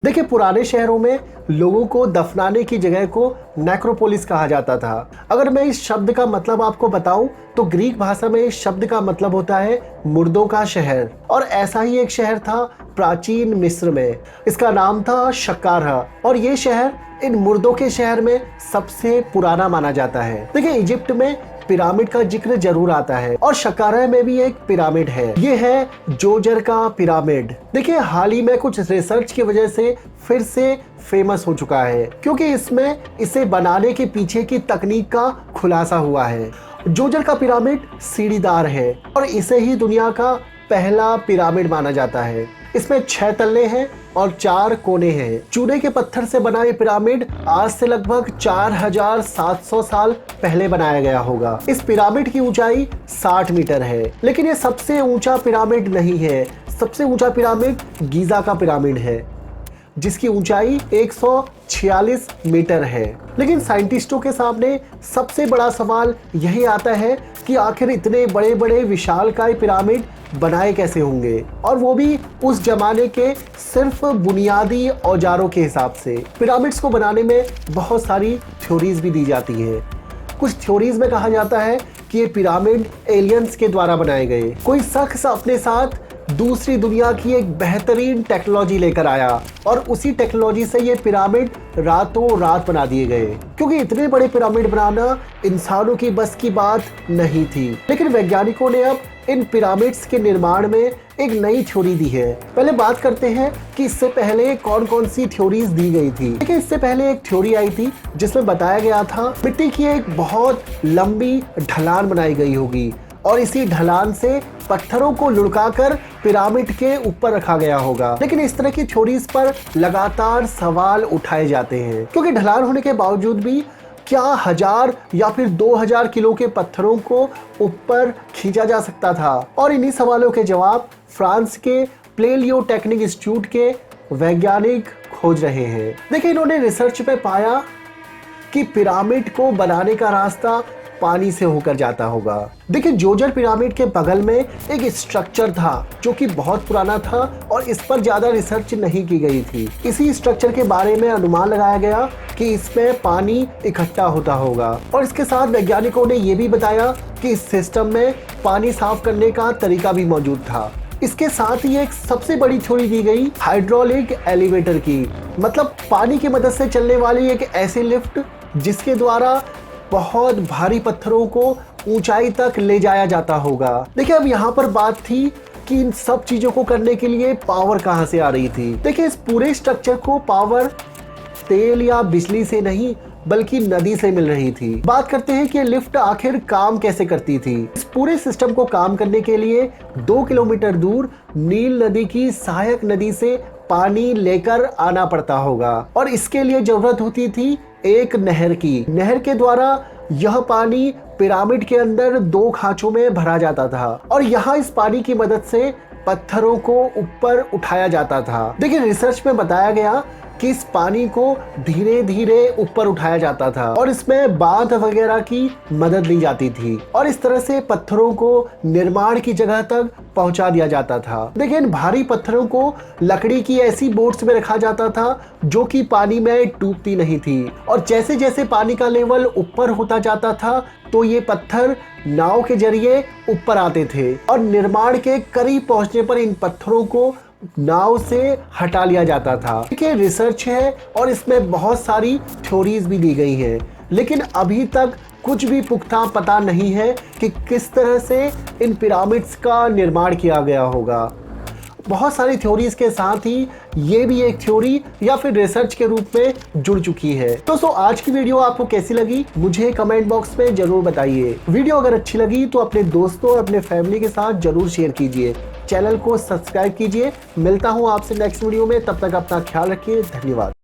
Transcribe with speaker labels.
Speaker 1: देखिए, पुराने शहरों में लोगों को दफनाने की जगह को नेक्रोपोलिस कहा जाता था। अगर मैं इस शब्द का मतलब आपको बताऊं तो ग्रीक भाषा में इस शब्द का मतलब होता है मुर्दों का शहर, और ऐसा ही एक शहर था प्राचीन मिस्र में। इसका नाम था शक्कारा, और ये शहर इन मुर्दों के शहर में सबसे पुराना माना जाता है। देखिए, इजिप्ट में पिरामिड का जिक्र जरूर आता है, और शक्कारा में भी एक पिरामिड है। ये है जोजर का पिरामिड। देखिए, हाल ही में कुछ रिसर्च की वजह से फिर से फेमस हो चुका है, क्योंकि इसमें इसे बनाने के पीछे की तकनीक का खुलासा हुआ है। जोजर का पिरामिड सीढ़ीदार है, और इसे ही दुनिया का पहला पिरामिड माना जाता है। इसमें 6 तल्ले हैं और 4 कोने हैं। चूने के पत्थर से बना ये पिरामिड आज से लगभग 4700 साल पहले बनाया गया होगा। इस पिरामिड की ऊंचाई 60 मीटर है, लेकिन ये सबसे ऊंचा पिरामिड नहीं है। सबसे ऊंचा पिरामिड गीजा का पिरामिड है, जिसकी ऊंचाई 146 मीटर है। लेकिन साइंटिस्टों के सामने सबसे बड़ा सवाल यही आता है कि आखिर इतने बड़े बड़े विशालकाय पिरामिड बनाए कैसे होंगे, और वो भी उस जमाने के सिर्फ बुनियादी औजारों के हिसाब से। पिरामिड्स को बनाने में बहुत सारी थ्योरीज भी दी जाती हैं। कुछ थ्योरीज में कहा जाता है कि ये पिरामिड एलियंस के द्वारा बनाए गए। कोई शख्स अपने साथ दूसरी दुनिया की एक बेहतरीन टेक्नोलॉजी लेकर आया, और उसी टेक्नोलॉजी से ये पिरामिड रातों रात बना दिए गए, क्योंकि इतने बड़े पिरामिड बनाना इंसानों की बस की बात नहीं थी। लेकिन वैज्ञानिकों ने अब इन पिरामिड्स के निर्माण में एक नई थ्योरी दी है। पहले बात करते हैं कि इससे पहले कौन कौन सी थ्योरीज दी गई थी। देखिए, इससे पहले एक थ्योरी आई थी जिसमें बताया गया था मिट्टी की एक बहुत लंबी ढलान बनाई गई होगी, और इसी ढलान से पत्थरों को लुढ़काकर पिरामिड के ऊपर रखा गया होगा। लेकिन इस तरह की थ्योरीज पर लगातार सवाल उठाए जाते हैं, क्योंकि ढलान होने के बावजूद भी क्या 1000 या फिर 2000 किलो के पत्थरों को ऊपर खींचा जा सकता था। और इन्हीं सवालों के जवाब फ्रांस के प्लेलियोटेक्निक इंस्टीट्यूट के वैज्ञानिक खोज रहे हैं। देखिए, इन्होंने रिसर्च में पाया कि पिरामिड को बनाने का रास्ता पानी से होकर जाता होगा। देखिए, जोजर पिरामिड के बगल में एक स्ट्रक्चर था जो कि बहुत पुराना था, और इस पर ज्यादा रिसर्च नहीं की गई थी। इसी स्ट्रक्चर के बारे में अनुमान लगाया गया कि इसमें पानी इकट्ठा होता होगा, और इसके साथ वैज्ञानिकों ने यह भी बताया कि इस सिस्टम में पानी साफ करने का तरीका भी मौजूद था। इसके साथ ही एक सबसे बड़ी थ्योरी दी गई हाइड्रोलिक एलिवेटर की, मतलब पानी की मदद से चलने वाली एक ऐसी लिफ्ट जिसके द्वारा बहुत भारी पत्थरों को ऊंचाई तक ले जाया जाता होगा। देखिए, अब यहाँ पर बात थी कि इन सब चीजों को करने के लिए पावर कहाँ से आ रही थी। देखिए, इस पूरे स्ट्रक्चर को पावर तेल या बिजली से नहीं बल्कि नदी से मिल रही थी। बात करते हैं कि लिफ्ट आखिर काम कैसे करती थी। इस पूरे सिस्टम को काम करने के लिए 2 किलोमीटर दूर नील नदी की सहायक नदी से पानी लेकर आना पड़ता होगा, और इसके लिए जरूरत होती थी एक नहर की। नहर के द्वारा यह पानी पिरामिड के अंदर 2 खांचों में भरा जाता था, और यहाँ इस पानी की मदद से पत्थरों को ऊपर उठाया जाता था। देखिए, रिसर्च में बताया गया कि इस पानी को धीरे धीरे ऊपर उठाया जाता था, और इसमें बांध वगैरह की मदद ली जाती थी, और इस तरह से पत्थरों को निर्माण की जगह तक पहुंचा दिया जाता था। देखिए, इन भारी पत्थरों को लकड़ी की ऐसी बोट्स में रखा जाता था जो कि पानी में डूबती नहीं थी, और जैसे जैसे पानी का लेवल ऊपर होता जाता था तो ये पत्थर नाव के जरिए ऊपर आते थे, और निर्माण के करीब पहुंचने पर इन पत्थरों को नाव से हटा लिया जाता था। देखिए, रिसर्च है और इसमें बहुत सारी थ्योरीज भी दी गई हैं, लेकिन अभी तक कुछ भी पुख्ता पता नहीं है कि किस तरह से इन पिरामिड्स का निर्माण किया गया होगा। बहुत सारी थ्योरीज के साथ ही ये भी एक थ्योरी या फिर रिसर्च के रूप में जुड़ चुकी है। दोस्तों, आज की वीडियो आपको कैसी लगी मुझे कमेंट बॉक्स में जरूर बताइए। वीडियो अगर अच्छी लगी तो अपने दोस्तों और अपने फैमिली के साथ जरूर शेयर कीजिए। चैनल को सब्सक्राइब कीजिए। मिलता हूँ आपसे नेक्स्ट वीडियो में, तब तक अपना ख्याल रखिए। धन्यवाद।